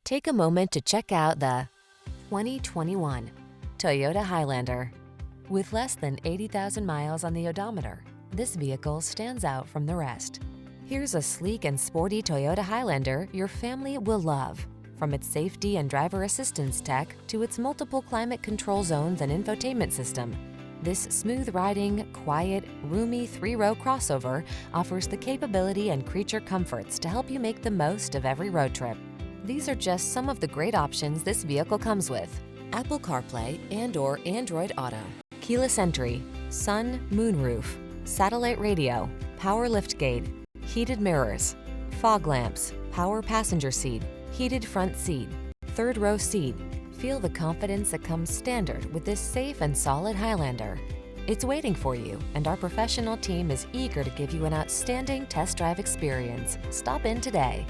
Take a moment to check out the 2021 Toyota Highlander. With less than 80,000 miles on the odometer, this vehicle stands out from the rest. Here's a sleek and sporty Toyota Highlander your family will love. From its safety and driver assistance tech to its multiple climate control zones and infotainment system, this smooth-riding, quiet, roomy 3-row crossover offers the capability and creature comforts to help you make the most of every road trip. These are just some of the great options this vehicle comes with: Apple CarPlay and/or Android Auto, keyless entry, sun, moonroof, satellite radio, power liftgate, heated mirrors, fog lamps, power passenger seat, heated front seat, third row seat. Feel the confidence that comes standard with this safe and solid Highlander. It's waiting for you, and our professional team is eager to give you an outstanding test drive experience. Stop in today.